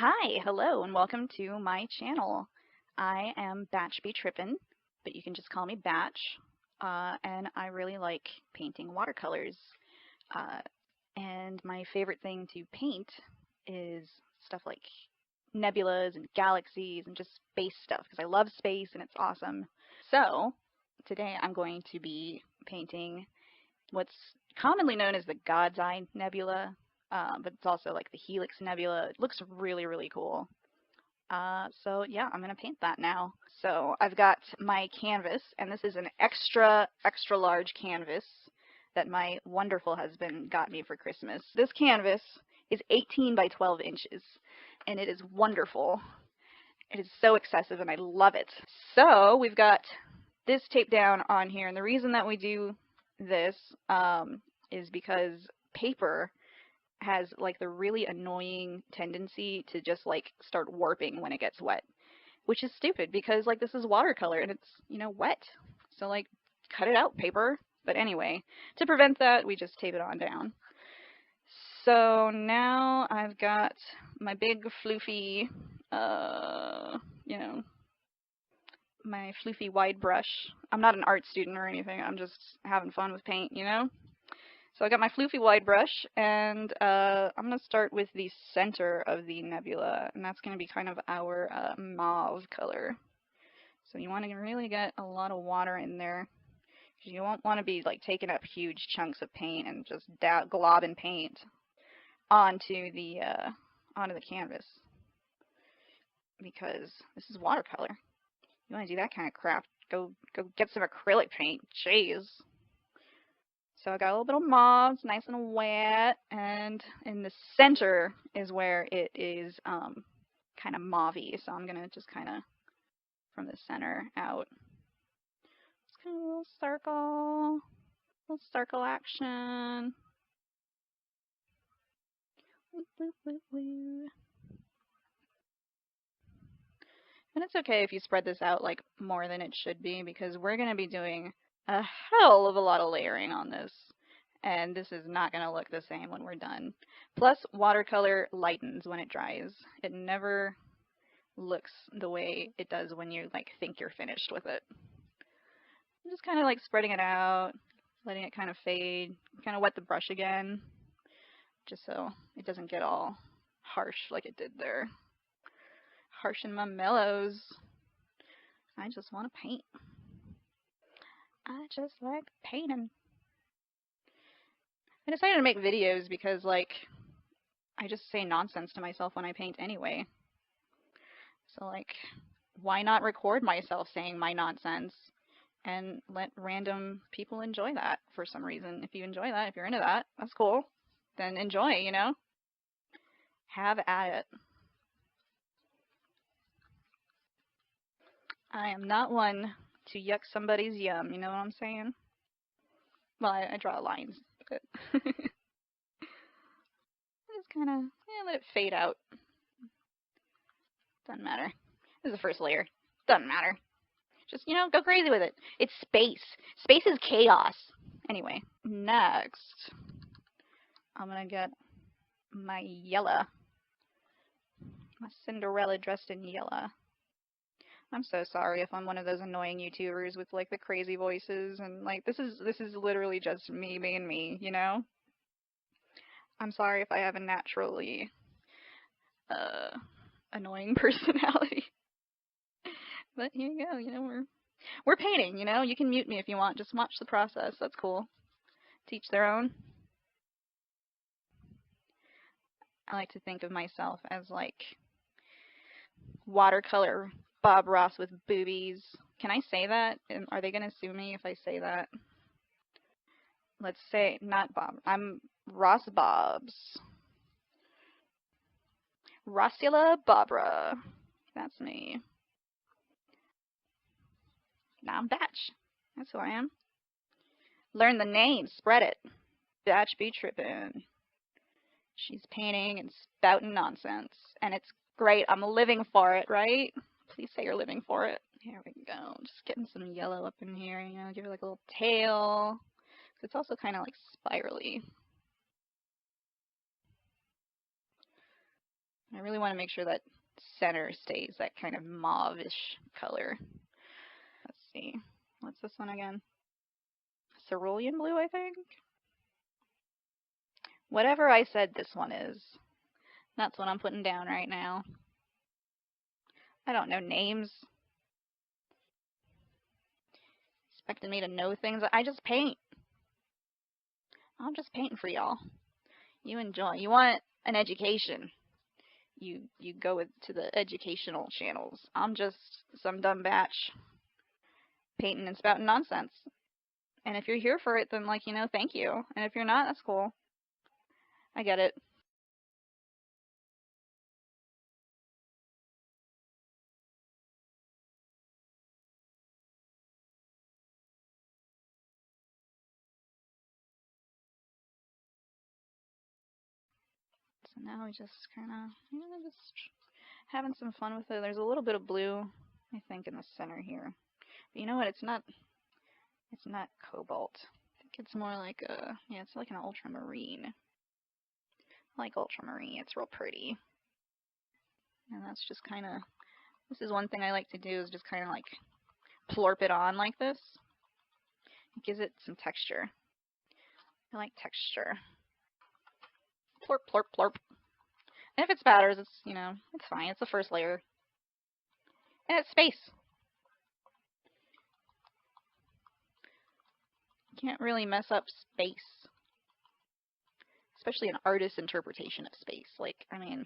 Hi, hello, and welcome to my channel. I am BatchBTrippin, but you can just call me Batch, and I really like painting watercolors. Uh, and my favorite thing to paint is stuff like nebulas and galaxies and just space stuff, because I love space and it's awesome. So, today I'm going to be painting what's commonly known as the God's Eye Nebula, but it's also like the Helix Nebula. It looks really, really cool. So yeah, I'm gonna paint that now. So I've got my canvas, and this is an extra, extra large canvas that my wonderful husband got me for Christmas. This canvas is 18 by 12 inches, and it is wonderful. It is so excessive, and I love it. So we've got this taped down on here, and the reason that we do this is because paper has like the really annoying tendency to just like start warping when it gets wet, which is stupid because like this is watercolor and it's, wet. So like cut it out, paper. But anyway, to prevent that, we just tape it on down. So now I've got my big floofy, my floofy wide brush. I'm not an art student or anything. I'm just having fun with paint, So I got my floofy wide brush, and I'm going to start with the center of the nebula, and that's going to be kind of our mauve color. So you want to really get a lot of water in there, because you won't want to be like taking up huge chunks of paint and just globbing paint onto the canvas, because this is watercolor. You want to do that kind of crap, go get some acrylic paint. Jeez. So I got a little bit of mauve, it's nice and wet, and in the center is where it is kind of mauvey. So I'm gonna just kind of from the center out, just kind of a little circle action. Woo, woo, woo, woo. And it's okay if you spread this out like more than it should be, because we're gonna be doing a hell of a lot of layering on this, and this is not going to look the same when we're done. Plus, watercolor lightens when it dries. It never looks the way it does when you like think you're finished with it. I'm just kind of like spreading it out, letting it kind of fade, kind of wet the brush again, just so it doesn't get all harsh like it did there. Harshing my mellows. I just want to paint. I just like painting. I decided to make videos because, like, I just say nonsense to myself when I paint anyway. So, like, why not record myself saying my nonsense and let random people enjoy that for some reason? If you enjoy that, if you're into that, that's cool. Then enjoy, Have at it. I am not one to yuck somebody's yum, you know what I'm saying? Well, I draw lines, but just kind of let it fade out. Doesn't matter. This is the first layer. Doesn't matter. Just, go crazy with it. It's space. Space is chaos. Anyway, next, I'm going to get my yellow. My Cinderella dressed in yellow. I'm so sorry if I'm one of those annoying YouTubers with like the crazy voices, and like this is literally just me being me, I'm sorry if I have a naturally annoying personality. But here you go, we're painting, you can mute me if you want, just watch the process. That's cool. Teach their own. I like to think of myself as like watercolor Bob Ross with boobies. Can I say that? Are they gonna sue me if I say that? Let's say not Bob. I'm Ross Bobs. Rossula Barbara. That's me. Now I'm Batch. That's who I am. Learn the name. Spread it. BatchBTrippin. She's painting and spouting nonsense. And it's great. I'm living for it, right? Please say you're living for it. Here we go. Just getting some yellow up in here, give her like a little tail. It's also kind of like spirally. I really want to make sure that center stays that kind of mauve-ish color. Let's see. What's this one again? Cerulean blue, I think? Whatever I said this one is, that's what I'm putting down right now. I don't know names. Expecting me to know things. I just paint. I'm just painting for y'all. You enjoy. You want an education. You go to the educational channels. I'm just some dumb batch painting and spouting nonsense. And if you're here for it, then like, you know, thank you. And if you're not, that's cool. I get it. So now we just kind of, you know, just having some fun with it. There's a little bit of blue, I think, in the center here. But you know what? It's not cobalt. I think it's more like a, yeah, it's like an ultramarine. I like ultramarine. It's real pretty. And that's just kind of, this is one thing I like to do is just kind of like plorp it on like this. It gives it some texture. I like texture. Plorp, plorp, plorp. And if it spatters, it's, you know, it's fine. It's the first layer. And it's space. You can't really mess up space. Especially an artist's interpretation of space. Like, I mean,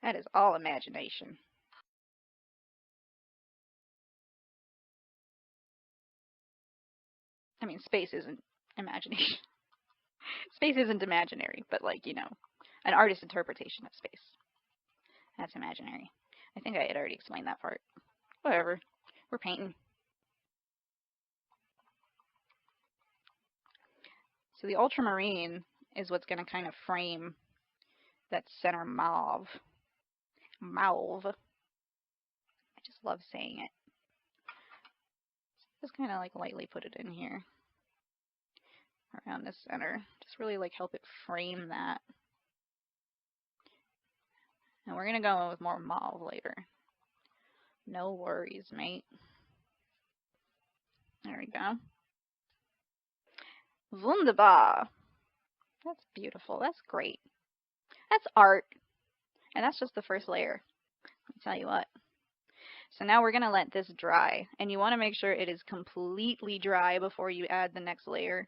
that is all imagination. I mean, space isn't imagination. Space isn't imaginary, but like, you know, an artist's interpretation of space. That's imaginary. I think I had already explained that part. Whatever. We're painting. So the ultramarine is what's going to kind of frame that center mauve. Mauve. I just love saying it. Just kind of like lightly put it in here. Around the center. Just really like help it frame that. And we're going to go with more mauve later. No worries, mate. There we go. Wunderbar. That's beautiful. That's great. That's art. And that's just the first layer. Let me tell you what. So now we're going to let this dry. And you want to make sure it is completely dry before you add the next layer.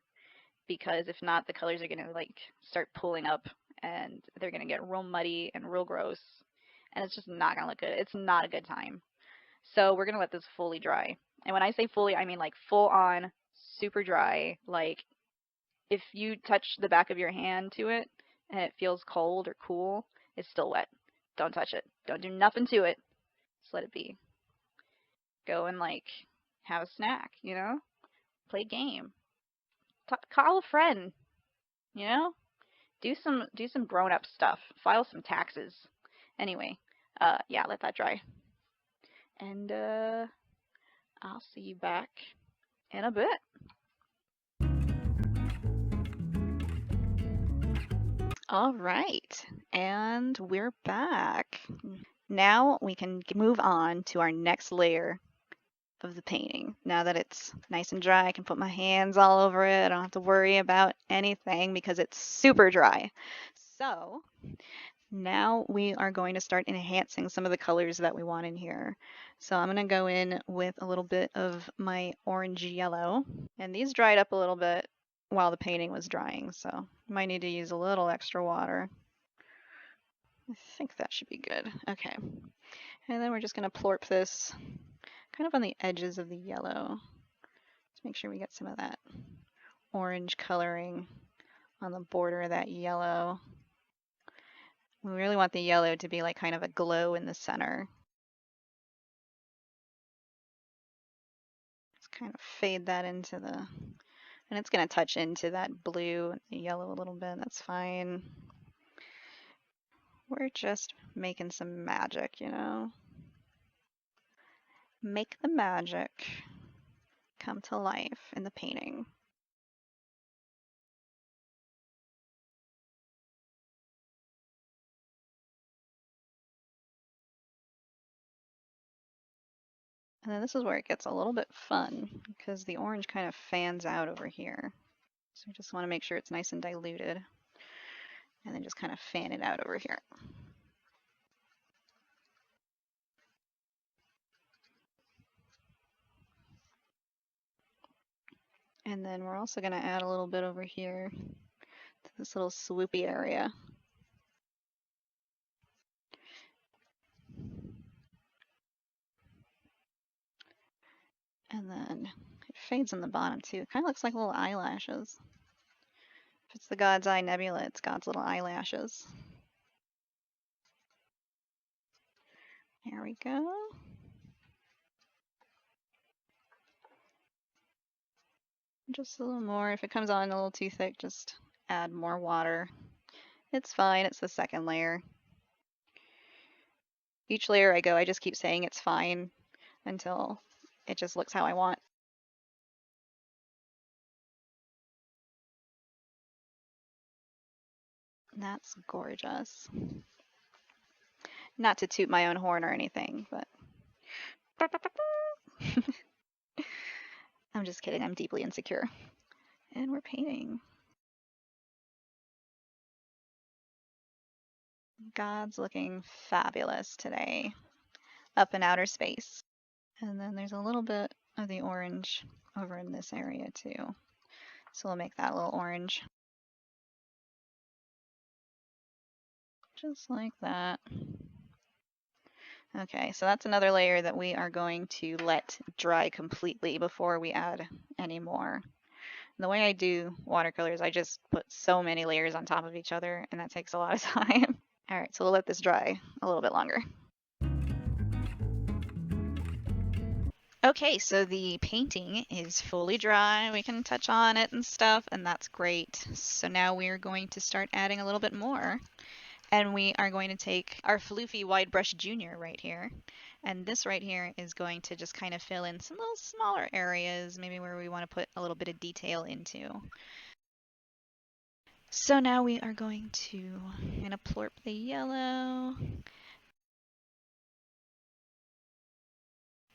Because if not, the colors are going to like start pulling up. And they're going to get real muddy and real gross. And it's just not going to look good. It's not a good time. So we're going to let this fully dry. And when I say fully, I mean like full on, super dry. Like if you touch the back of your hand to it and it feels cold or cool, it's still wet. Don't touch it. Don't do nothing to it. Just let it be. Go and like have a snack, you know? Play a game. Call a friend, you know? Do some grown-up stuff. File some taxes. Anyway, yeah, let that dry. And I'll see you back in a bit. All right, and we're back. Now we can move on to our next layer of the painting. Now that it's nice and dry, I can put my hands all over it. I don't have to worry about anything because it's super dry. So now we are going to start enhancing some of the colors that we want in here. So I'm going to go in with a little bit of my orange yellow. And these dried up a little bit while the painting was drying, so you might need to use a little extra water. I think that should be good. Okay. And then we're just going to plorp this kind of on the edges of the yellow. Let's make sure we get some of that orange coloring on the border of that yellow. We really want the yellow to be like kind of a glow in the center. Just kind of fade that into the, and it's going to touch into that blue and the yellow a little bit. That's fine. We're just making some magic, you know? Make the magic come to life in the painting. And then this is where it gets a little bit fun because the orange kind of fans out over here. So we just want to make sure it's nice and diluted and then just kind of fan it out over here. And then we're also going to add a little bit over here to this little swoopy area. And then it fades in the bottom too. It kind of looks like little eyelashes. If it's the God's Eye Nebula, it's God's little eyelashes. There we go. Just a little more. If it comes on a little too thick, just add more water. It's fine. It's the second layer. Each layer I go, I just keep saying it's fine until it just looks how I want. That's gorgeous. Not to toot my own horn or anything, but I'm just kidding. I'm deeply insecure. And we're painting. God's looking fabulous today. Up in outer space. And then there's a little bit of the orange over in this area too. So we'll make that a little orange. Just like that. Okay, so that's another layer that we are going to let dry completely before we add any more. The way I do watercolors, I just put so many layers on top of each other, and that takes a lot of time. All right, so we'll let this dry a little bit longer. Okay, so the painting is fully dry. We can touch on it and stuff, and that's great. So now we're going to start adding a little bit more. And we are going to take our floofy wide brush junior right here. And this right here is going to just kind of fill in some little smaller areas, maybe where we want to put a little bit of detail into. So now we are going to plorp the yellow.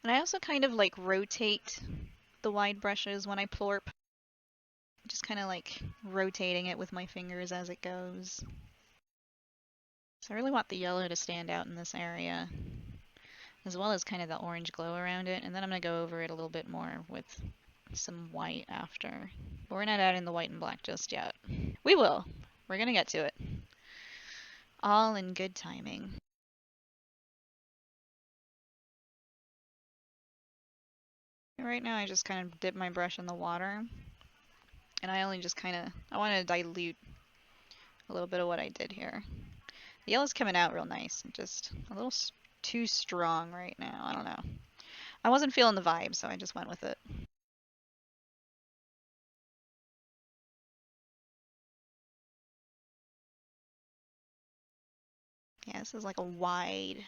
And I also kind of like rotate the wide brushes when I plorp. Just kind of like rotating it with my fingers as it goes. So I really want the yellow to stand out in this area, as well as kind of the orange glow around it. And then I'm going to go over it a little bit more with some white after. But we're not adding the white and black just yet. We will. We're going to get to it. All in good timing. Right now I just kind of dip my brush in the water. And I only just kind of, I want to dilute a little bit of what I did here. The yellow's coming out real nice. Just a little too strong right now. I don't know. I wasn't feeling the vibe, so I just went with it. Yeah, this is like a wide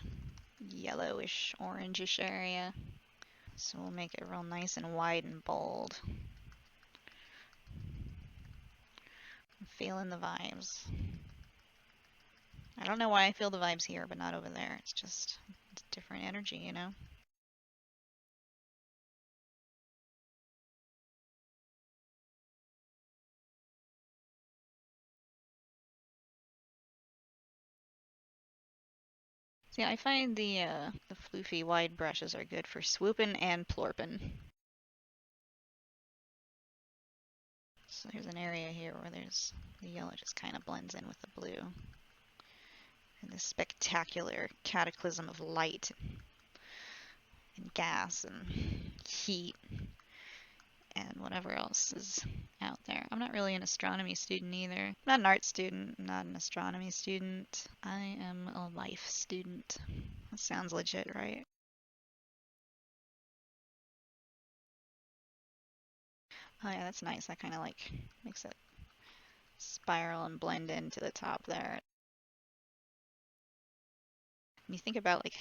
yellowish, orangish area. So we'll make it real nice and wide and bold. I'm feeling the vibes. I don't know why I feel the vibes here, but not over there. It's just it's different energy, you know? So yeah, I find the floofy wide brushes are good for swooping and plorping. So there's an area here where there's the yellow just kind of blends in with the blue. And this spectacular cataclysm of light and gas and heat and whatever else is out there. I'm not really an astronomy student either. I'm not an art student, I'm not an astronomy student. I am a life student. That sounds legit, right? Oh yeah, that's nice. That kind of like makes it spiral and blend into the top there. When you think about like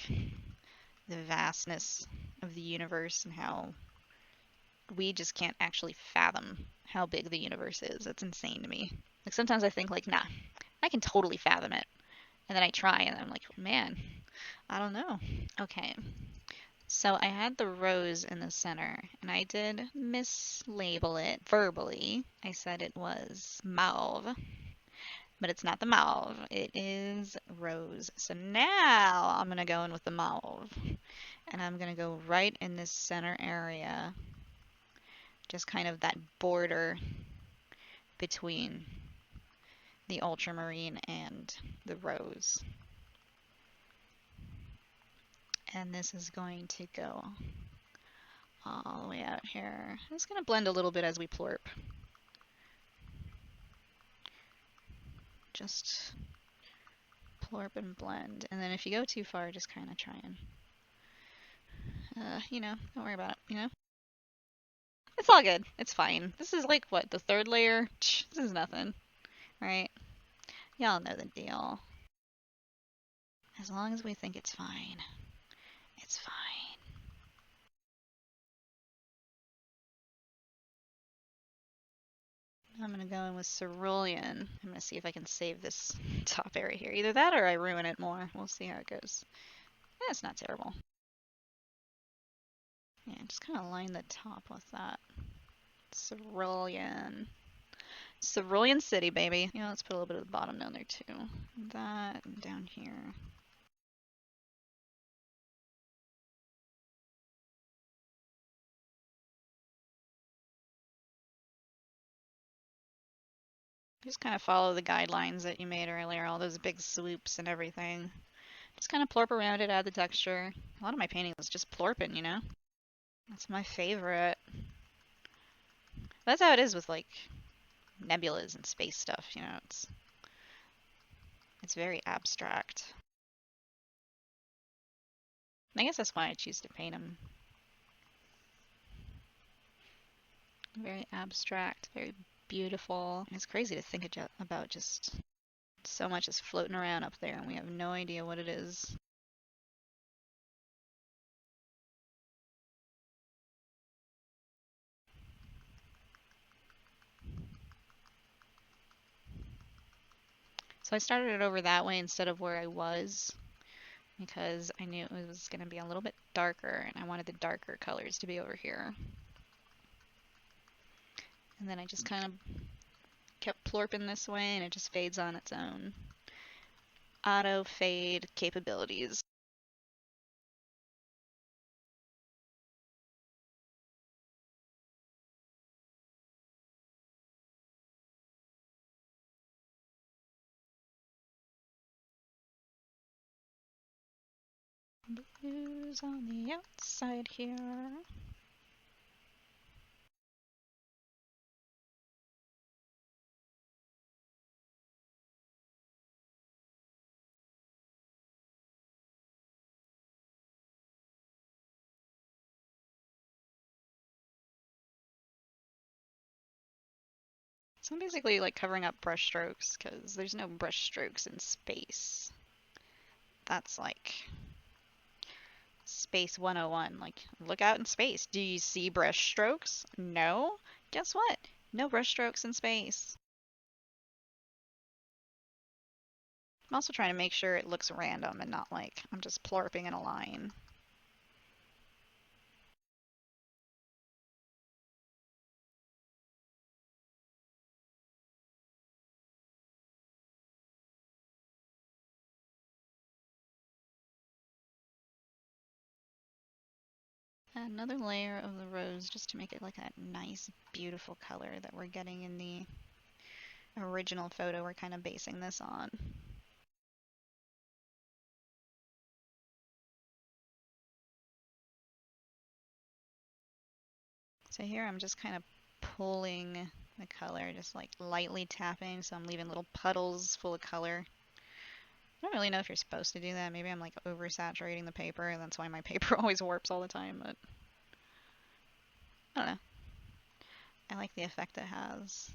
the vastness of the universe and how we just can't actually fathom how big the universe is. It's insane to me. Like sometimes I think like, nah, I can totally fathom it. And then I try and I'm like, man, I don't know. Okay. So I had the rose in the center, and I did mislabel it verbally. I said it was mauve, but it's not the mauve. It is rose. So now I'm gonna go in with the mauve, and I'm gonna go right in this center area, just kind of that border between the ultramarine and the rose. And this is going to go all the way out here. I'm just going to blend a little bit as we plorp. Just plorp and blend. And then if you go too far, just kind of try and, don't worry about it, It's all good. It's fine. This is like, what, the third layer? This is nothing, right? Y'all know the deal. As long as we think it's fine, it's fine. I'm gonna go in with cerulean. I'm gonna see if I can save this top area here. Either that or I ruin it more. We'll see how it goes. Yeah, it's not terrible. Yeah, just kind of line the top with that. Cerulean. Cerulean City, baby. You know, let's put a little bit of the bottom down there too. That and down here. Just kind of follow the guidelines that you made earlier, all those big swoops and everything. Just kind of plorp around it, add the texture. A lot of my painting was just plorping, That's my favorite. That's how it is with like nebulas and space stuff, it's very abstract. And I guess that's why I choose to paint them. Very abstract, very beautiful. It's crazy to think about just so much is floating around up there and we have no idea what it is. So I started it over that way instead of where I was because I knew it was going to be a little bit darker and I wanted the darker colors to be over here. And then I just kind of kept plorping this way and it just fades on its own. Auto fade capabilities. Blues on the outside here. So I'm basically like covering up brush strokes because there's no brush strokes in space. That's like space 101. Like, look out in space. Do you see brush strokes? No? Guess what? No brush strokes in space. I'm also trying to make sure it looks random and not like I'm just plorping in a line. Add another layer of the rose just to make it like that nice, beautiful color that we're getting in the original photo we're kind of basing this on. So here I'm just kind of pulling the color, just like lightly tapping, so I'm leaving little puddles full of color. I don't really know if you're supposed to do that. Maybe I'm like oversaturating the paper, and that's why my paper always warps all the time, but I don't know. I like the effect it has.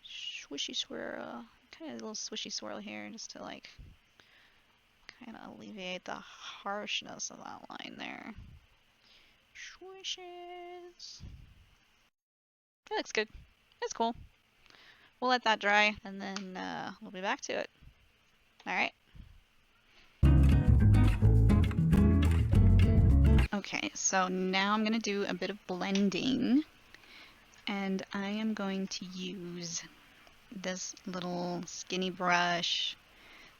Swishy swirl. Kind of a little swishy swirl here just to like kind of alleviate the harshness of that line there. Swishes. That looks good. It's cool. We'll let that dry and then we'll be back to it. Alright. Okay, so now I'm going to do a bit of blending, and I am going to use this little skinny brush,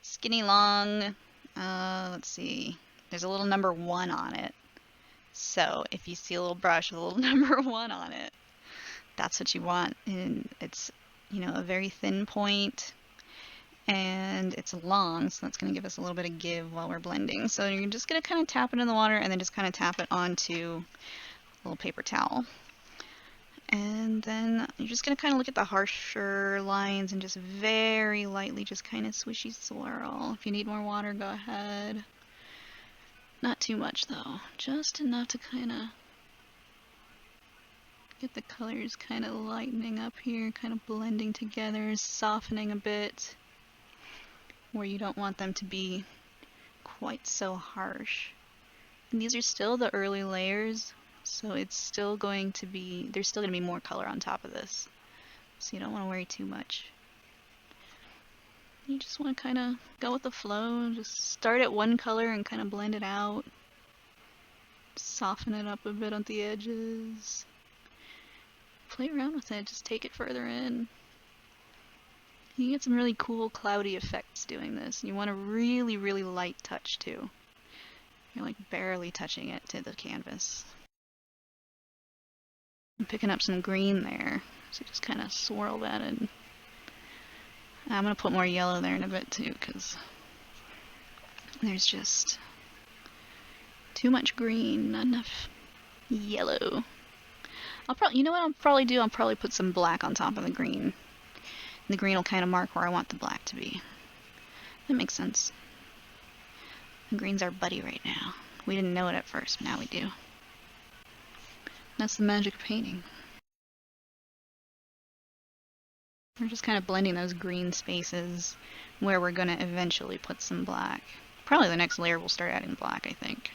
skinny long, let's see, there's a little number 1 on it. So if you see a little brush with a little number 1 on it, that's what you want. And it's, you know, a very thin point, and it's long, so that's going to give us a little bit of give while we're blending. So you're just going to kind of tap it in the water and then just kind of tap it onto a little paper towel. And then you're just going to kind of look at the harsher lines and just very lightly just kind of swishy swirl. If you need more water, go ahead. Not too much though, just enough to kind of get the colors kind of lightening up here, kind of blending together, softening a bit where you don't want them to be quite so harsh. And these are still the early layers, so it's still going to be, there's still going to be more color on top of this. So you don't want to worry too much. You just want to kind of go with the flow, just start at one color and kind of blend it out. Soften it up a bit on the edges. Play around with it, just take it further in. You get some really cool cloudy effects doing this. You want a really, really light touch too. You're like barely touching it to the canvas. I'm picking up some green there, so just kind of swirl that in. I'm going to put more yellow there in a bit too, because there's just too much green, not enough yellow. I'll probably, you know what I'll probably do? I'll probably put some black on top of the green. And the green will kind of mark where I want the black to be. That makes sense. The green's our buddy right now. We didn't know it at first, but now we do. That's the magic of painting. We're just kind of blending those green spaces where we're going to eventually put some black. Probably the next layer we'll start adding black, I think.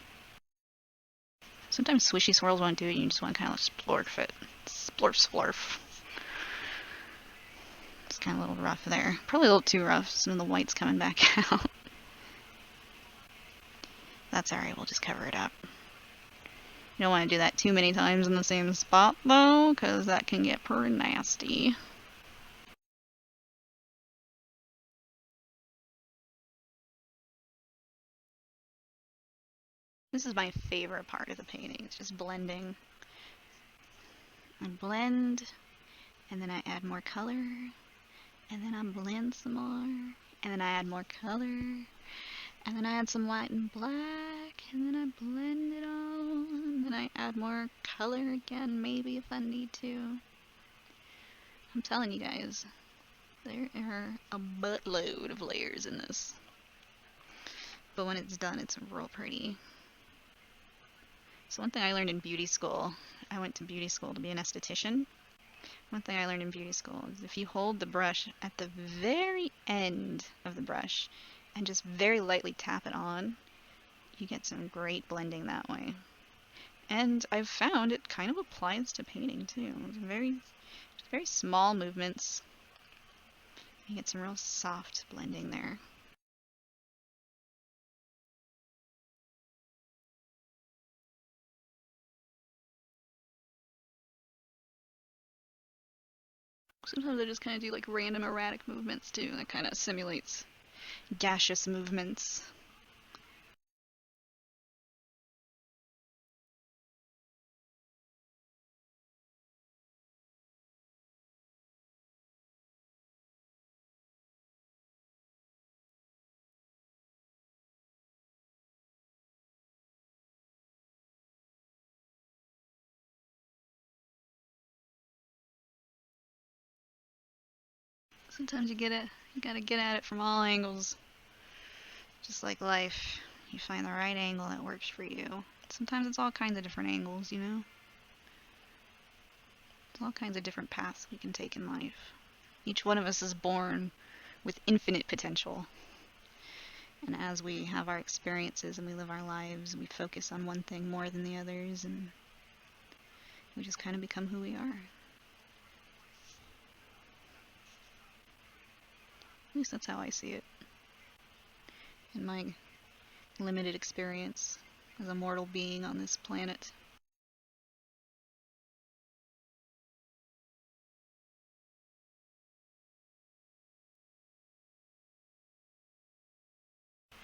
Sometimes swishy swirls won't do it, you just want to kind of splorf it. Splorf. It's kind of a little rough there. Probably a little too rough, some of the white's coming back out. That's alright, we'll just cover it up. You don't want to do that too many times in the same spot though, because that can get pretty nasty. This is my favorite part of the painting, it's just blending. I blend, and then I add more color, and then I blend some more, and then I add more color, and then I add some white and black, and then I blend it all, and then I add more color again, maybe if I need to. I'm telling you guys, there are a buttload of layers in this. But when it's done, it's real pretty. So one thing I learned in beauty school, I went to beauty school to be an esthetician. One thing I learned in beauty school is if you hold the brush at the very end of the brush and just very lightly tap it on, you get some great blending that way. And I've found it kind of applies to painting too. It's very small movements. You get some real soft blending there. Sometimes I just kind of do like random erratic movements too. That kind of simulates gaseous movements. Sometimes you gotta get at it from all angles. Just like life, you find the right angle that works for you. Sometimes it's all kinds of different angles, you know? There's all kinds of different paths we can take in life. Each one of us is born with infinite potential. And as we have our experiences and we live our lives, we focus on one thing more than the others, and we just kind of become who we are. At least that's how I see it. In my limited experience. as a mortal being on this planet.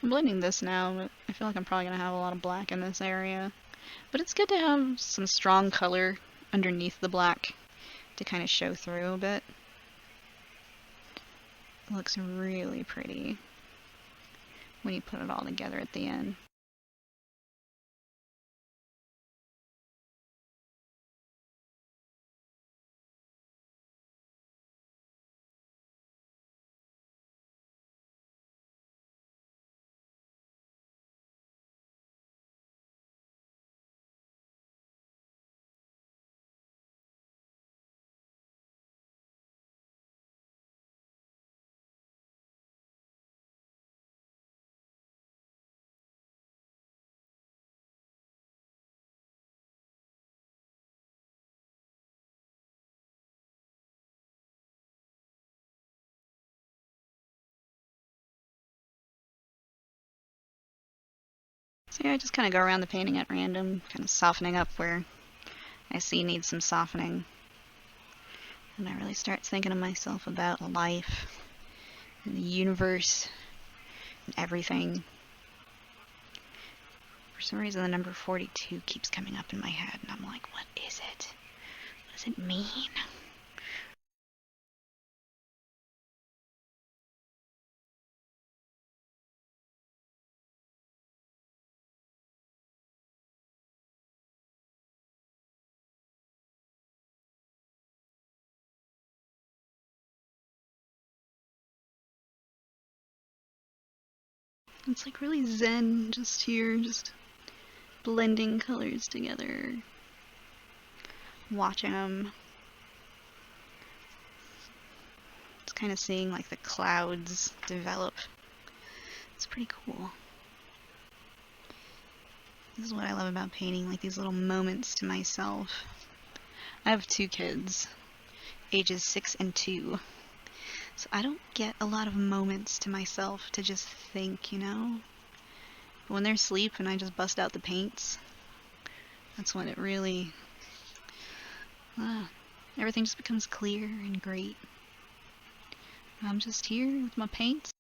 I'm blending this now, but I feel like I'm probably going to have a lot of black in this area. But it's good to have some strong color underneath the black to kind of show through a bit. It looks really pretty when you put it all together at the end. So yeah, I just kind of go around the painting at random, kind of softening up where I see needs some softening. And I really start thinking to myself about life and the universe and everything. For some reason the number 42 keeps coming up in my head, and I'm like, what is it? What does it mean? It's like really zen, just here, just blending colors together, watching them. It's kind of seeing like the clouds develop. It's pretty cool. This is what I love about painting, like these little moments to myself. I have 2 kids, ages 6 and 2. So I don't get a lot of moments to myself to just think, you know? But when they're asleep and I just bust out the paints, that's when it really... everything just becomes clear and great. I'm just here with my paints.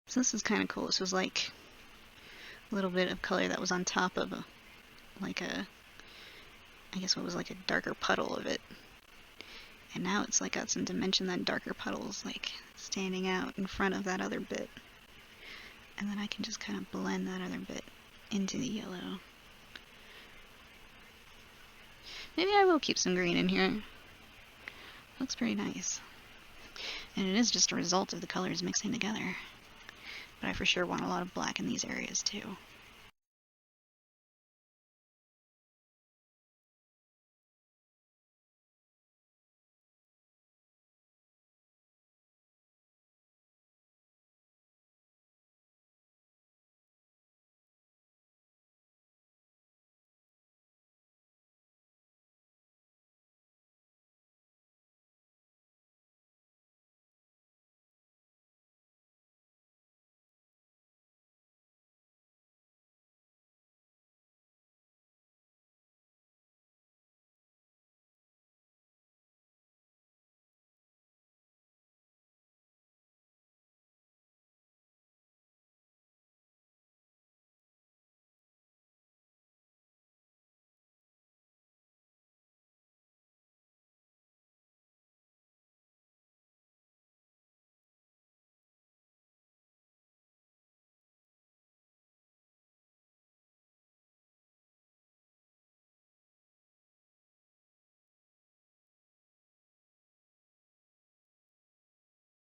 So this is kind of cool. This was like a little bit of color that was on top of I guess what was like a darker puddle of it. And now it's like got some dimension. That darker puddle's like standing out in front of that other bit. And then I can just kind of blend that other bit into the yellow. Maybe I will keep some green in here. Looks pretty nice. And it is just a result of the colors mixing together. But I for sure want a lot of black in these areas too.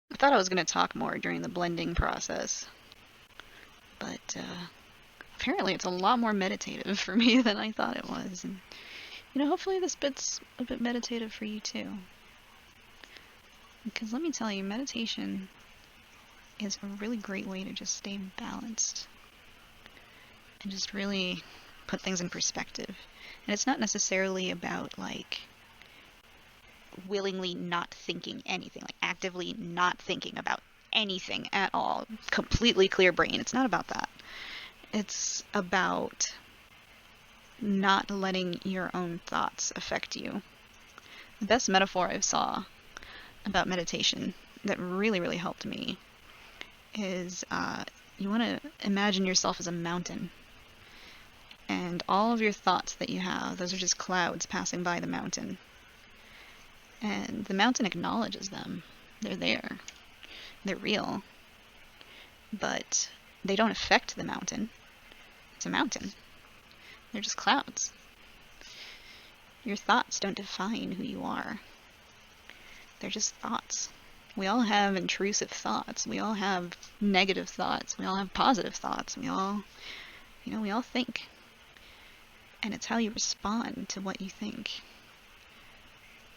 I thought I was going to talk more during the blending process, but apparently it's a lot more meditative for me than I thought it was. And, you know, hopefully this bit's a bit meditative for you too. Because let me tell you, meditation is a really great way to just stay balanced. and just really put things in perspective. And it's not necessarily about like willingly not thinking anything, like actively not thinking about anything at all, completely clear brain. It's not about that. It's about not letting your own thoughts affect you. The best metaphor I saw about meditation that really, really helped me is you want to imagine yourself as a mountain. And all of your thoughts that you have, those are just clouds passing by the mountain. And the mountain acknowledges them. They're there. They're real. But they don't affect the mountain. It's a mountain. They're just clouds. Your thoughts don't define who you are. They're just thoughts. We all have intrusive thoughts. We all have negative thoughts. We all have positive thoughts. We all think. And it's how you respond to what you think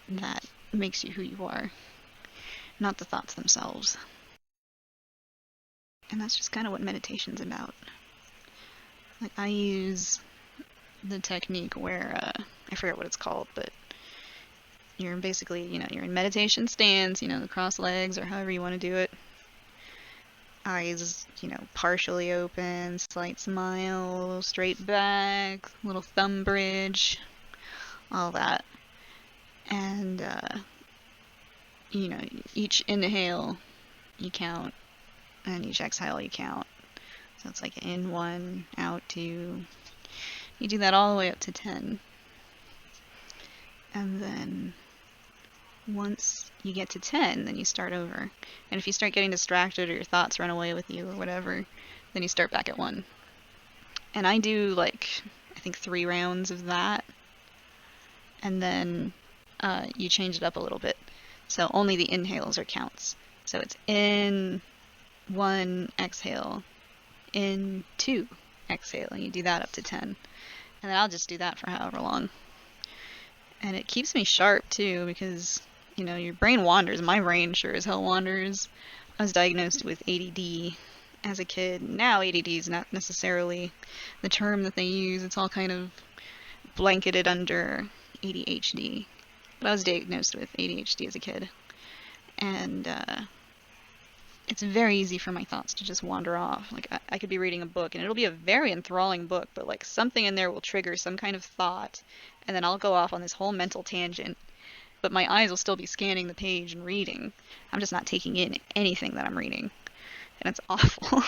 that makes you who you are, not the thoughts themselves. And that's just kind of what meditation's about. Like, I use the technique where, I forget what it's called, but you're basically, you're in meditation stance, the cross legs or however you want to do it. Eyes, partially open, slight smile, straight back, little thumb bridge, all that. And, each inhale you count, and each exhale you count. So it's like in 1, out 2. You do that all the way up to 10. And then once you get to 10, then you start over. And if you start getting distracted or your thoughts run away with you or whatever, then you start back at 1. And I do I think 3 rounds of that. And then you change it up a little bit. So only the inhales are counts. So it's in 1, exhale, in 2, exhale, and you do that up to 10. And then I'll just do that for however long. And it keeps me sharp too, because your brain wanders. My brain sure as hell wanders. I was diagnosed with ADD as a kid. Now ADD is not necessarily the term that they use. It's all kind of blanketed under ADHD. But I was diagnosed with ADHD as a kid. And it's very easy for my thoughts to just wander off. Like, I could be reading a book, and it'll be a very enthralling book, but something in there will trigger some kind of thought, and then I'll go off on this whole mental tangent. But my eyes will still be scanning the page and reading. I'm just not taking in anything that I'm reading. And it's awful.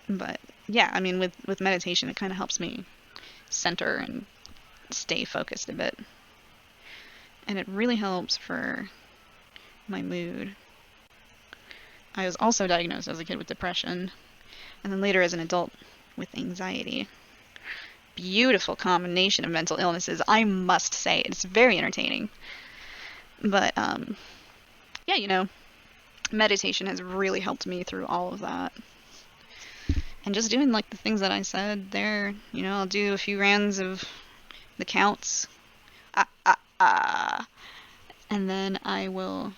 But yeah, I mean, with meditation, it kind of helps me center and stay focused a bit. And it really helps for my mood. I was also diagnosed as a kid with depression, and then later as an adult with anxiety. Beautiful combination of mental illnesses, I must say. It's very entertaining. But, yeah, meditation has really helped me through all of that. And just doing, the things that I said there, I'll do a few rounds of the counts. And then I will,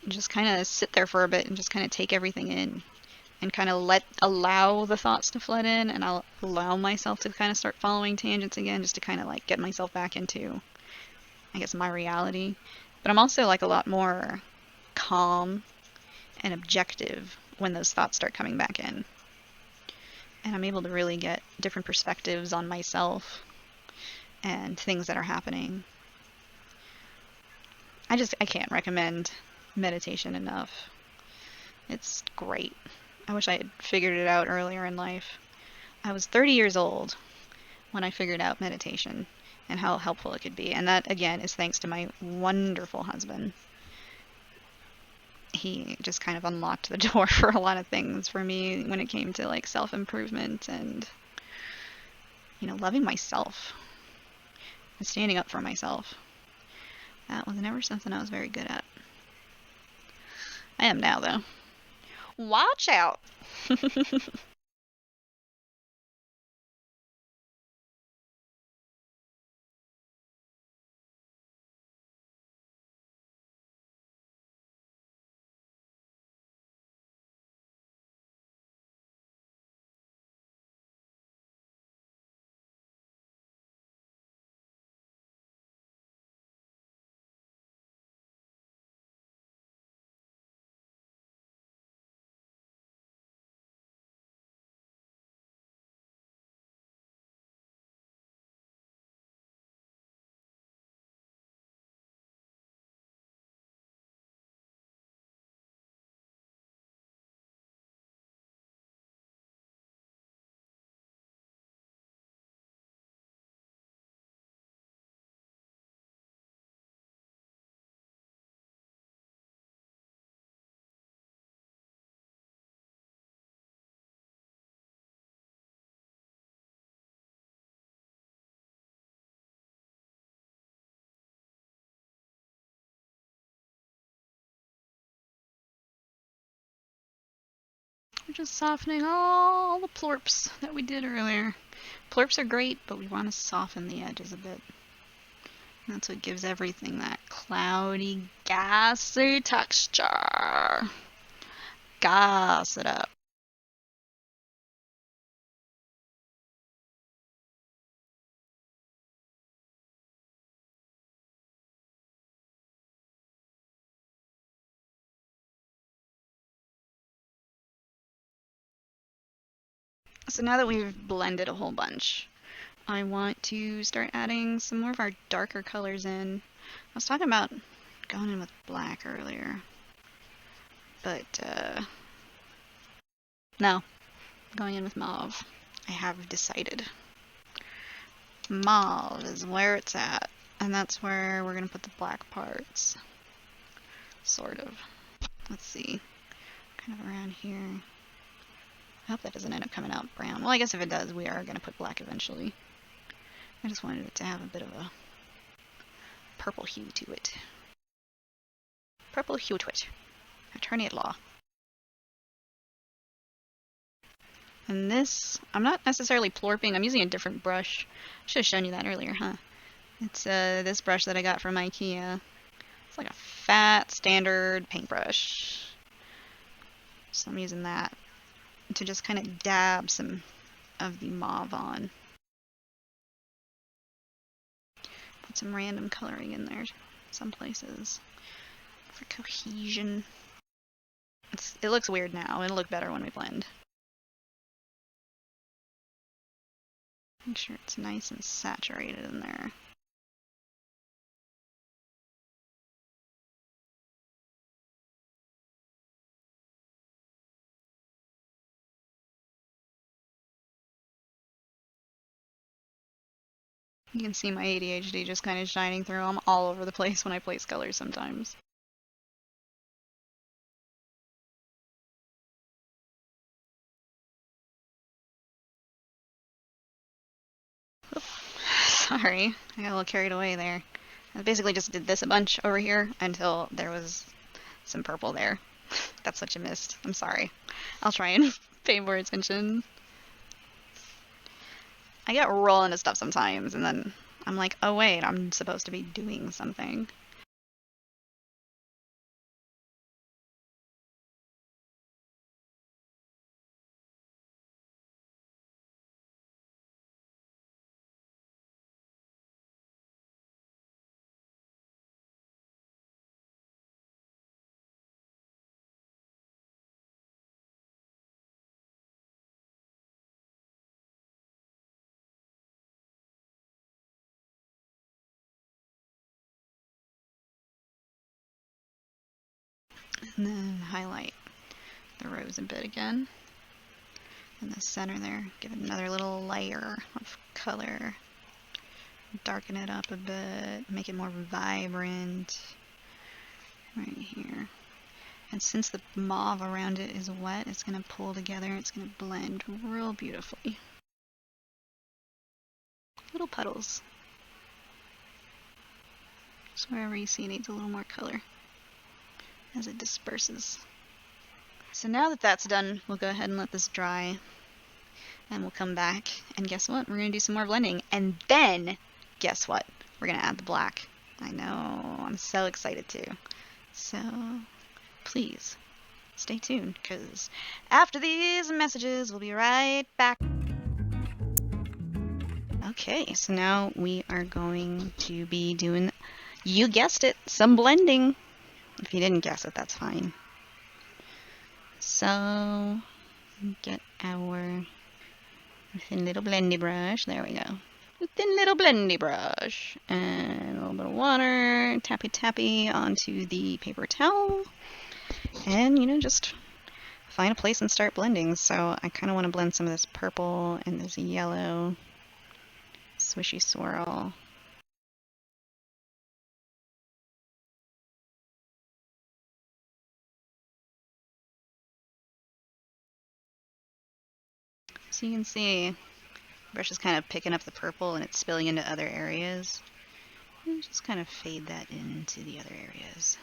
just kind of sit there for a bit and just kind of take everything in. And kind of allow the thoughts to flood in, and I'll allow myself to kind of start following tangents again, just to kind of get myself back into, I guess, my reality. But I'm also a lot more calm and objective when those thoughts start coming back in. And I'm able to really get different perspectives on myself and things that are happening. I can't recommend meditation enough. It's great. I wish I had figured it out earlier in life. I was 30 years old when I figured out meditation and how helpful it could be. And that, again, is thanks to my wonderful husband. He just kind of unlocked the door for a lot of things for me when it came to self-improvement and, loving myself and standing up for myself. That was never something I was very good at. I am now, though. Watch out! We're just softening all the plorps that we did earlier. Plorps are great, but we want to soften the edges a bit. And that's what gives everything that cloudy, gassy texture. Gas it up. So now that we've blended a whole bunch, I want to start adding some more of our darker colors in. I was talking about going in with black earlier, but no, going in with mauve. I have decided. Mauve is where it's at, and that's where we're going to put the black parts. Sort of. Let's see. Kind of around here. I hope that doesn't end up coming out brown. Well, I guess if it does, we are going to put black eventually. I just wanted it to have a bit of a purple hue to it. Purple hue to it. Attorney at law. And this, I'm not necessarily plorping. I'm using a different brush. I should have shown you that earlier, huh? It's this brush that I got from IKEA. It's like a fat, standard paintbrush. So I'm using that to just kind of dab some of the mauve on. Put some random coloring in there, some places, for cohesion. It looks weird now. It'll look better when we blend. Make sure it's nice and saturated in there. You can see my ADHD just kind of shining through. I'm all over the place when I place colors sometimes. Oops. Sorry, I got a little carried away there. I basically just did this a bunch over here until there was some purple there. That's what you missed. I'm sorry. I'll try and pay more attention. I get rolling into stuff sometimes, and then I'm like, oh wait, I'm supposed to be doing something. And then highlight the rose a bit again. In the center there, give it another little layer of color. Darken it up a bit, make it more vibrant. Right here. And since the mauve around it is wet, it's going to pull together, it's going to blend real beautifully. Little puddles. Just wherever you see it needs a little more color as it disperses. So now that that's done, we'll go ahead and let this dry. And we'll come back, and guess what? We're going to do some more blending. And then, guess what? We're going to add the black. I know, I'm so excited too. So, please, stay tuned, because after these messages, we'll be right back. Okay, so now we are going to be doing, you guessed it, some blending. If you didn't guess it, that's fine. So, get our thin little blendy brush. There we go. Thin little blendy brush. And a little bit of water. Tappy tappy onto the paper towel. And, you know, just find a place and start blending. So I kind of want to blend some of this purple and this yellow. Swishy swirl. So you can see the brush is kind of picking up the purple and it's spilling into other areas. And just kind of fade that into the other areas.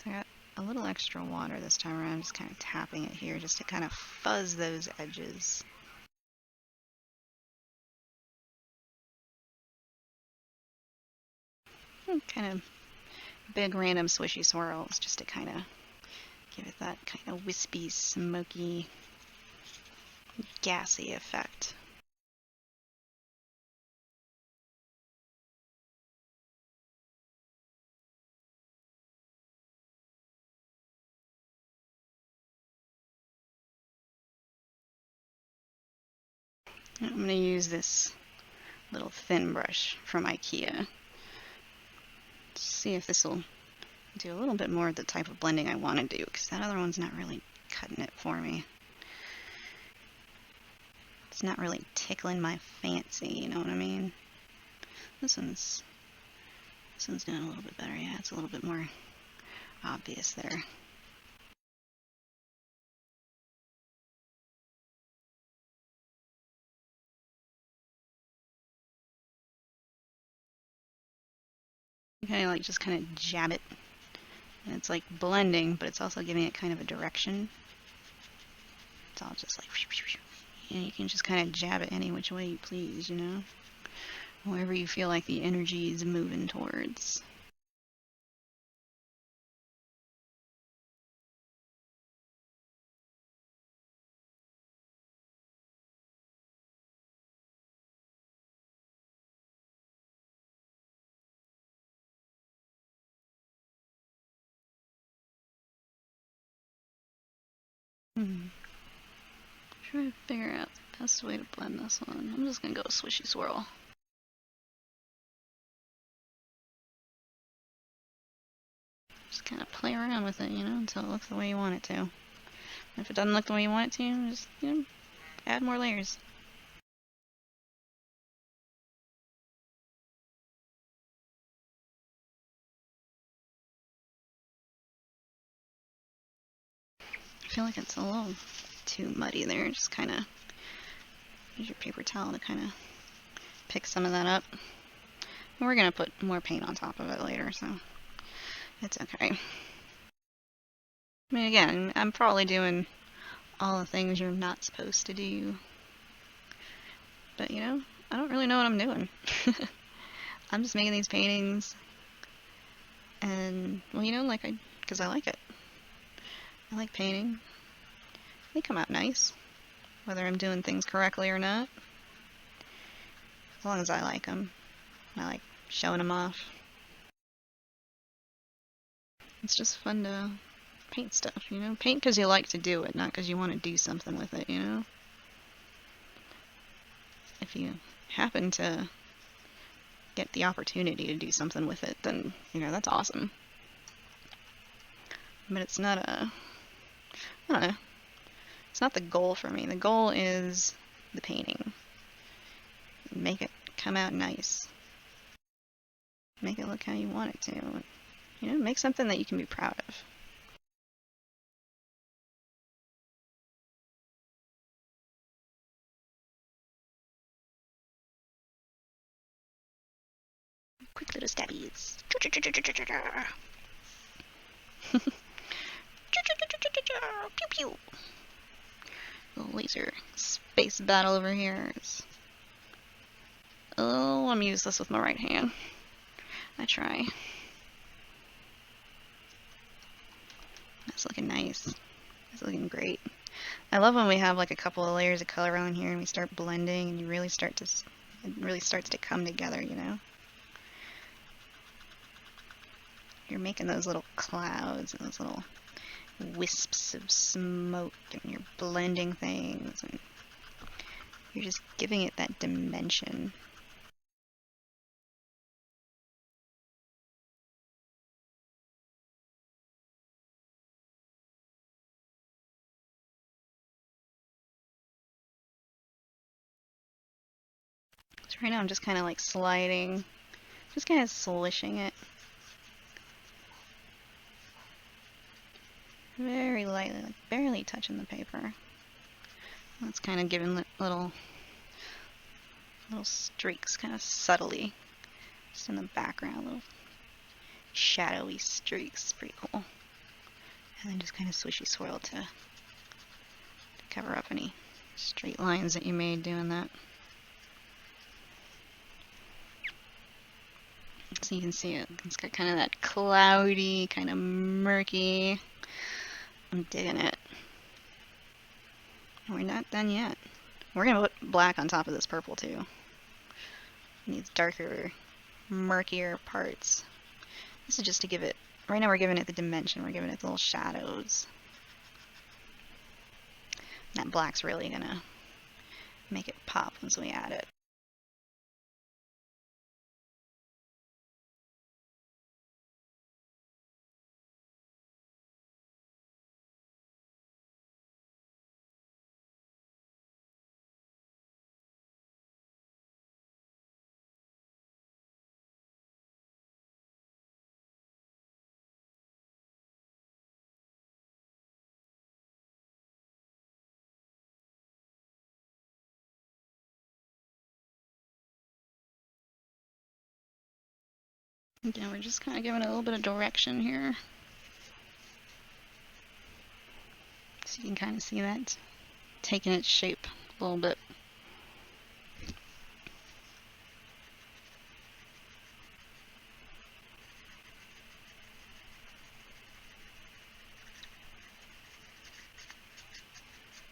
I got a little extra water this time around, just kind of tapping it here just to kind of fuzz those edges. Kind of big random swishy swirls just to kind of give it that kind of wispy, smoky, gassy effect. I'm going to use this little thin brush from IKEA. See if this will do a little bit more of the type of blending I want to do, because that other one's not really cutting it for me. It's not really tickling my fancy, you know what I mean? This one's doing a little bit better. Yeah, it's a little bit more obvious there. Kind of like just kind of jab it. And it's like blending, but it's also giving it kind of a direction. It's all just like, and you can just kind of jab it any which way you please, you know? Wherever you feel like the energy is moving towards. Try to figure out the best way to blend this one. I'm just gonna go swishy swirl. Just kind of play around with it, you know, until it looks the way you want it to. If it doesn't look the way you want it to, just, you know, add more layers. I feel like it's a little too muddy there. Just kind of use your paper towel to kind of pick some of that up. And we're going to put more paint on top of it later, so it's okay. I mean, again, I'm probably doing all the things you're not supposed to do. But, you know, I don't really know what I'm doing. I'm just making these paintings. And, well, you know, because I like it. I like painting. They come out nice, whether I'm doing things correctly or not. As long as I like them. I like showing them off. It's just fun to paint stuff, you know? Paint because you like to do it, not because you want to do something with it, you know? If you happen to get the opportunity to do something with it, then, you know, that's awesome. But it's not I don't know. It's not the goal for me. The goal is the painting. Make it come out nice. Make it look how you want it to. You know, make something that you can be proud of. Quick little stabbies. Pew pew. Little laser space battle over here. Oh, I'm useless with my right hand. I try. That's looking nice. It's looking great. I love when we have like a couple of layers of color on here and we start blending and it really starts to come together, you know? You're making those little clouds and those little wisps of smoke and you're blending things and you're just giving it that dimension. So right now I'm just kind of like sliding, just kind of slishing it. Very lightly, like barely touching the paper. That's kind of giving little streaks, kind of subtly, just in the background, little shadowy streaks. Pretty cool. And then just kind of swishy swirl to cover up any straight lines that you made doing that. So you can see it's got kind of that cloudy, kind of murky. I'm digging it. We're not done yet. We're gonna put black on top of this purple too. These darker, murkier parts. This is just to give it, right now we're giving it the dimension, we're giving it the little shadows. And that black's really gonna make it pop once we add it. Again, we're just kind of giving it a little bit of direction here. So you can kind of see that taking its shape a little bit.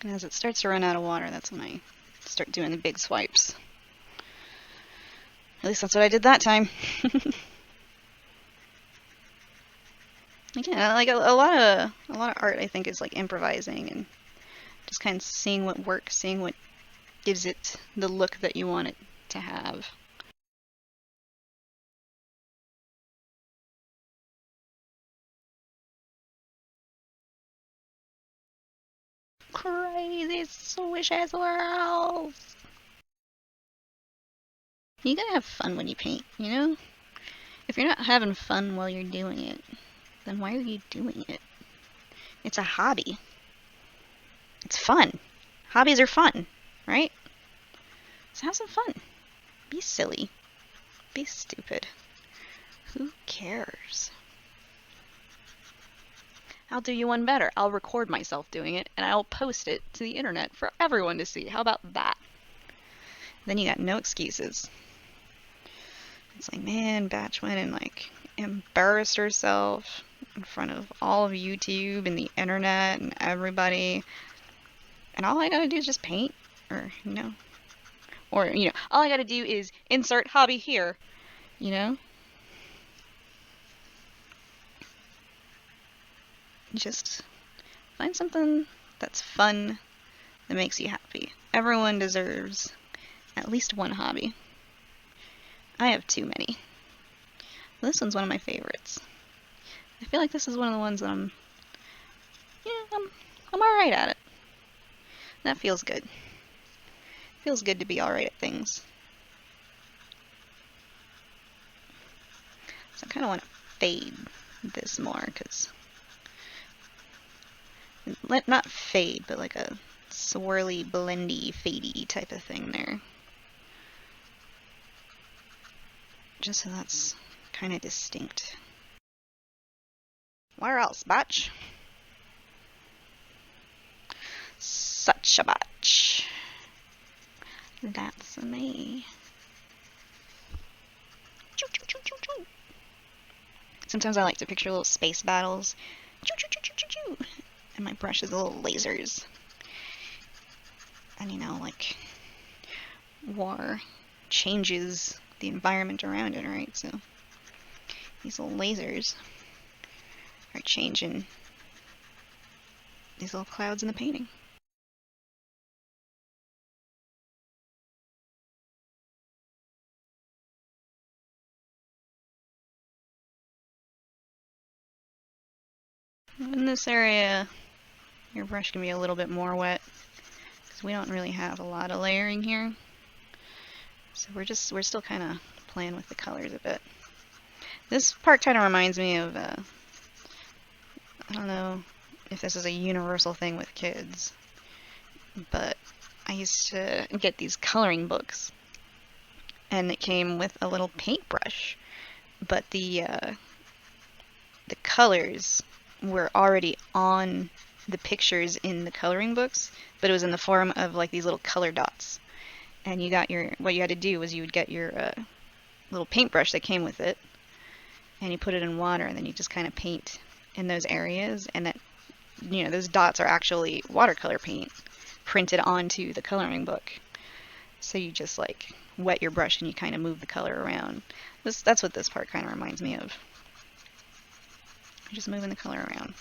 And as it starts to run out of water, that's when I start doing the big swipes. At least that's what I did that time. Again, like a lot of art, I think, is like improvising and just kind of seeing what works, seeing what gives it the look that you want it to have. Crazy swishy swirls! You gotta have fun when you paint, you know? If you're not having fun while you're doing it, then why are you doing it? It's a hobby. It's fun. Hobbies are fun, right? So have some fun. Be silly. Be stupid. Who cares? I'll do you one better. I'll record myself doing it, and I'll post it to the internet for everyone to see. How about that? Then you got no excuses. It's like, man, Batch went and like embarrassed herself in front of all of YouTube and the internet and everybody. And all I gotta do is just paint, or, you know, all I gotta do is insert hobby here, you know? Just find something that's fun, that makes you happy. Everyone deserves at least one hobby. I have too many. This one's one of my favorites. I feel like this is one of the ones that I'm alright at it. That feels good. Feels good to be alright at things. So I kind of want to fade this more, because not fade, but like a swirly, blendy, fadey type of thing there. Just so that's kind of distinct. Where else, Batch? Such a Batch. That's me. Choo, choo, choo, choo, choo. Sometimes I like to picture little space battles. Choo, choo, choo, choo, choo, choo. And my brush is little lasers. And you know, like, war changes the environment around it, right? So these little lasers are changing these little clouds in the painting. In this area, your brush can be a little bit more wet, because we don't really have a lot of layering here. So we're still kind of playing with the colors a bit. This part kind of reminds me of, I don't know if this is a universal thing with kids, but I used to get these coloring books, and it came with a little paintbrush, but the colors were already on the pictures in the coloring books, but it was in the form of like these little color dots. And you got what you had to do was you would get your little paintbrush that came with it, and you put it in water, and then you just kind of paint in those areas, and that, you know, those dots are actually watercolor paint printed onto the coloring book. So you just like wet your brush and you kind of move the color around. That's what this part kind of reminds me of. You're just moving the color around.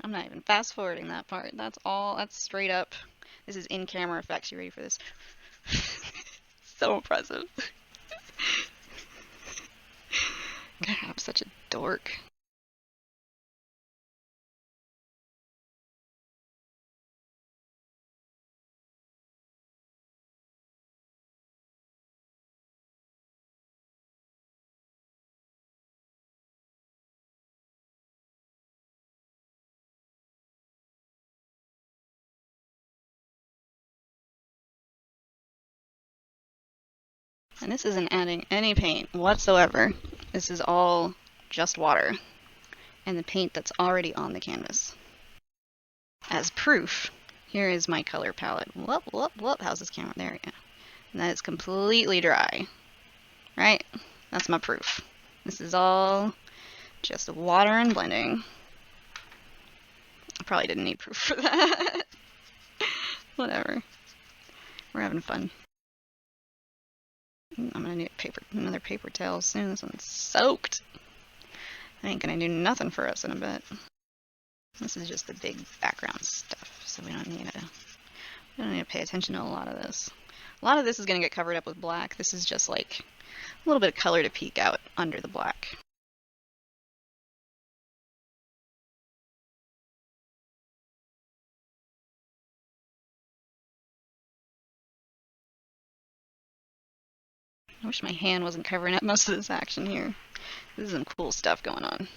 I'm not even fast forwarding that part. That's all, that's straight up. This is in camera effects. You ready for this? So impressive. God, I'm such a dork. And this isn't adding any paint whatsoever. This is all just water and the paint that's already on the canvas. As proof, here is my color palette. Whoop, whoop, whoop. How's this camera? There we go. And that is completely dry. Right? That's my proof. This is all just water and blending. I probably didn't need proof for that. Whatever. We're having fun. I'm gonna need another paper towel soon. This one's soaked. I ain't gonna do nothing for us in a bit. This is just the big background stuff, so we don't need to pay attention to a lot of this. A lot of this is gonna get covered up with black. This is just like a little bit of color to peek out under the black. I wish my hand wasn't covering up most of this action here. This is some cool stuff going on.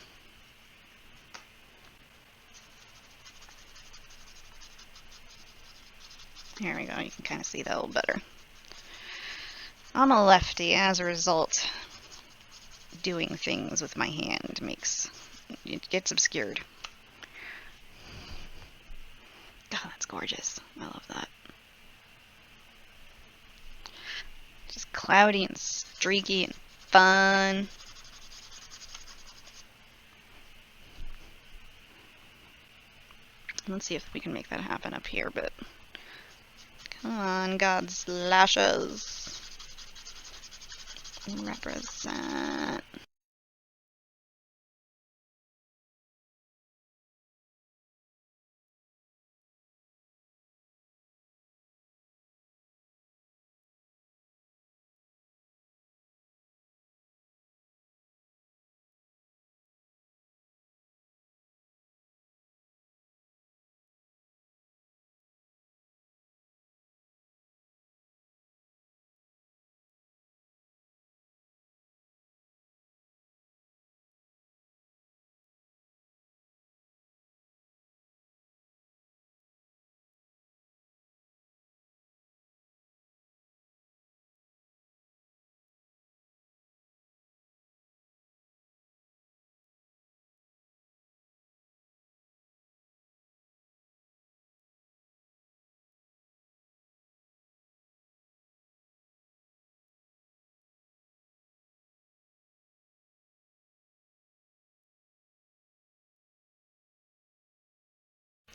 Here we go, you can kind of see that a little better. I'm a lefty, as a result, doing things with my hand it gets obscured. God, that's gorgeous. I love that. Just cloudy and streaky and fun. Let's see if we can make that happen up here, but come on, God's lashes. Represent.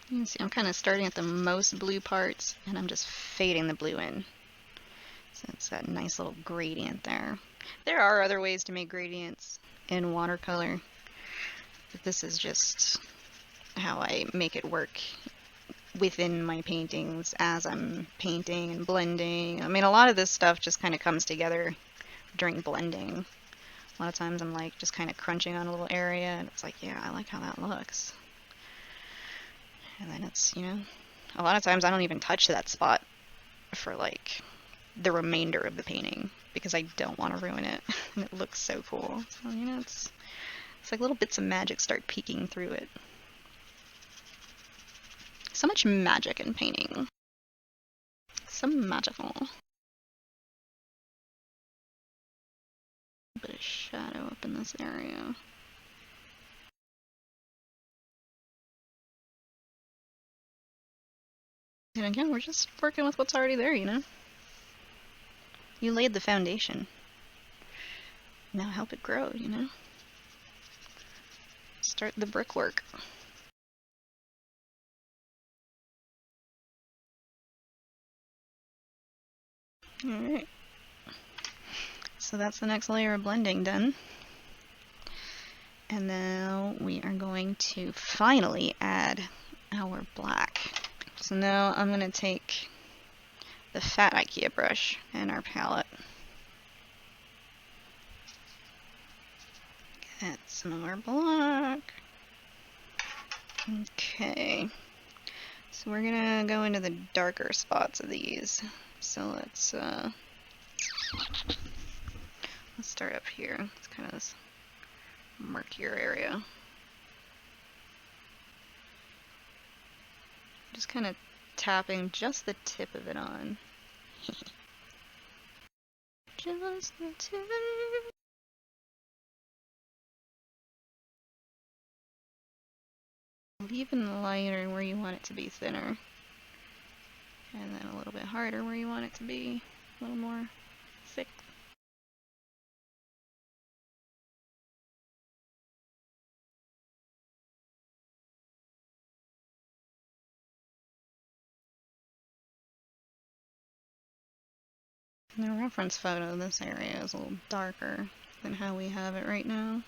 You can see I'm kind of starting at the most blue parts, and I'm just fading the blue in. So it's that nice little gradient there. There are other ways to make gradients in watercolor, but this is just how I make it work within my paintings as I'm painting and blending. I mean, a lot of this stuff just kind of comes together during blending. A lot of times I'm like just kind of crunching on a little area, and it's like, yeah, I like how that looks. And then it's, you know, a lot of times I don't even touch that spot for like the remainder of the painting because I don't want to ruin it. And it looks so cool. So, you know, it's like little bits of magic start peeking through it. So much magic in painting. So magical. A bit of shadow up in this area. And again, we're just working with what's already there, you know? You laid the foundation. Now help it grow, you know? Start the brickwork. Alright. So that's the next layer of blending done. And now we are going to finally add our black. So now I'm going to take the fat IKEA brush and our palette. Get some more black. Okay. So we're going to go into the darker spots of these. So let's start up here. It's kind of this murkier area. Just kind of tapping just the tip of it on. Just the tip. Even lighter where you want it to be thinner. And then a little bit harder where you want it to be a little more thick. In the reference photo, this area is a little darker than how we have it right now.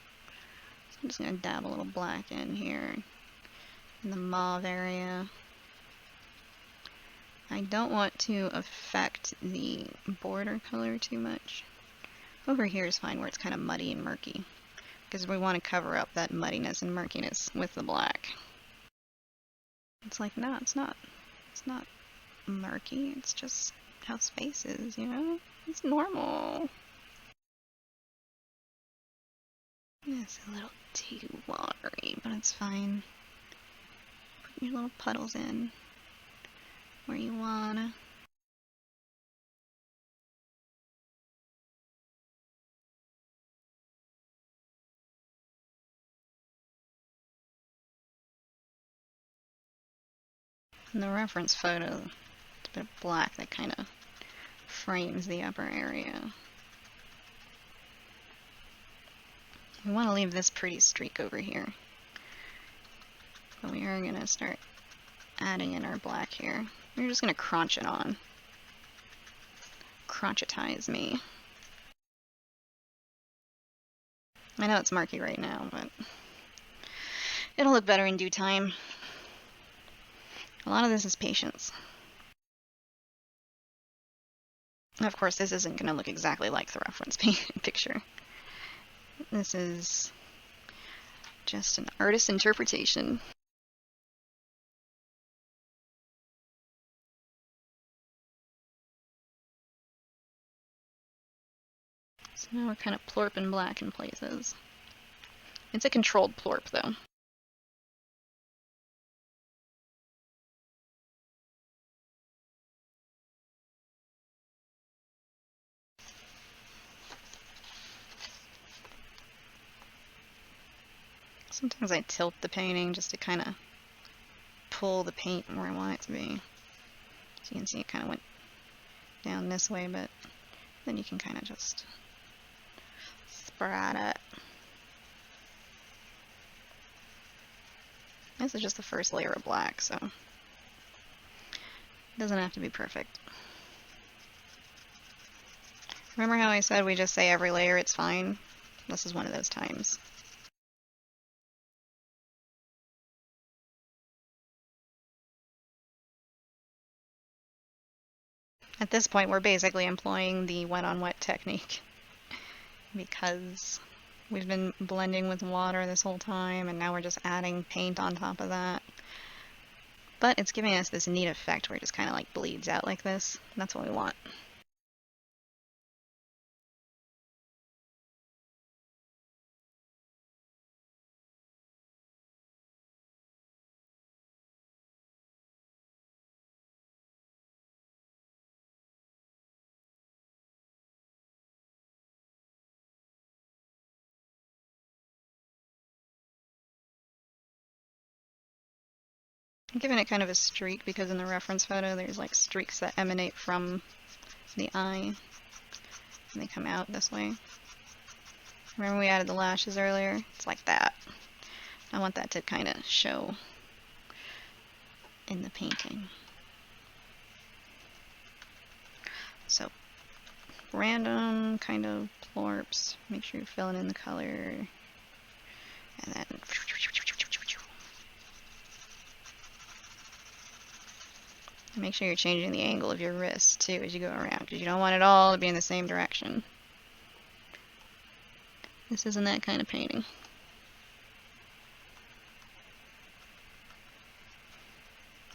So I'm just going to dab a little black in here in the mauve area. I don't want to affect the border color too much. Over here is fine where it's kind of muddy and murky, because we want to cover up that muddiness and murkiness with the black. It's like, no, it's not. It's not murky, it's just how space is, you know? It's normal. It's a little too watery, but it's fine. Put your little puddles in where you wanna. In the reference photo, it's a bit of black that kind of frames the upper area. We want to leave this pretty streak over here. But we are going to start adding in our black here. We're just going to crunch it on. Crunchitize me. I know it's murky right now, but it'll look better in due time. A lot of this is patience. Of course, this isn't going to look exactly like the reference picture. This is just an artist's interpretation. So now we're kind of plorping black in places. It's a controlled plorp, though. Sometimes I tilt the painting just to kind of pull the paint where I want it to be. So you can see it kind of went down this way, but then you can kind of just spread it. This is just the first layer of black, so it doesn't have to be perfect. Remember how I said we just say every layer it's fine? This is one of those times. At this point, we're basically employing the wet on wet technique because we've been blending with water this whole time, and now we're just adding paint on top of that. But it's giving us this neat effect where it just kind of like bleeds out like this. That's what we want. I'm giving it kind of a streak because in the reference photo there's like streaks that emanate from the eye and they come out this way. Remember we added the lashes earlier? It's like that. I want that to kind of show in the painting. So random kind of plorps. Make sure you're filling in the color. And then make sure you're changing the angle of your wrist too as you go around, because you don't want it all to be in the same direction. This isn't that kind of painting.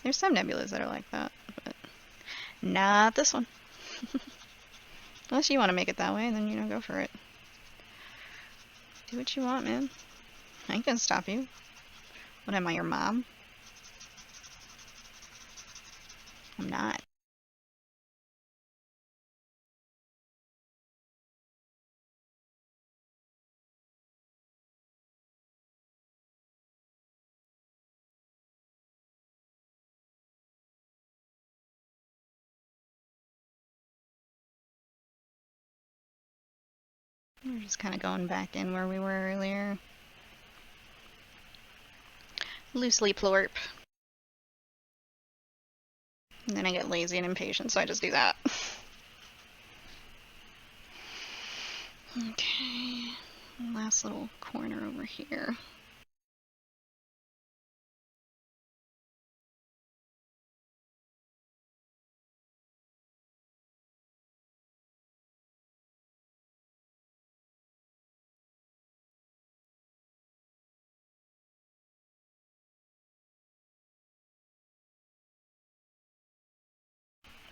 There's some nebulas that are like that, but not this one. Unless you want to make it that way, then, you know, go for it. Do what you want, man. I ain't gonna stop you. What am I, your mom? I'm not. We're just kind of going back in where we were earlier. Loosely plorp. And then I get lazy and impatient, so I just do that. Okay. Last little corner over here.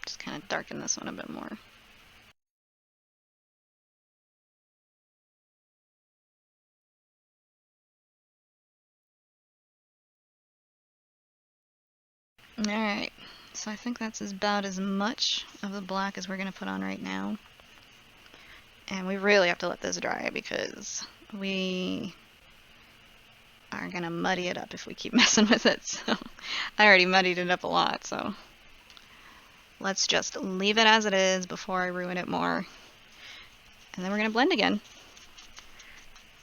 Just kind of darken this one a bit more. Alright, so I think that's about as much of the black as we're going to put on right now. And we really have to let this dry because we are going to muddy it up if we keep messing with it. So I already muddied it up a lot, so let's just leave it as it is before I ruin it more. And then we're going to blend again.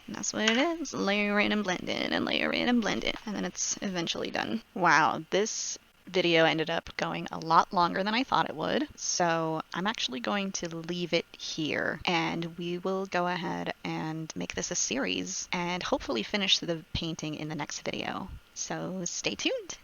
And that's what it is. Layer in and blend in, and layer in and blend in. And then it's eventually done. Wow, this video ended up going a lot longer than I thought it would. So I'm actually going to leave it here. And we will go ahead and make this a series and hopefully finish the painting in the next video. So stay tuned.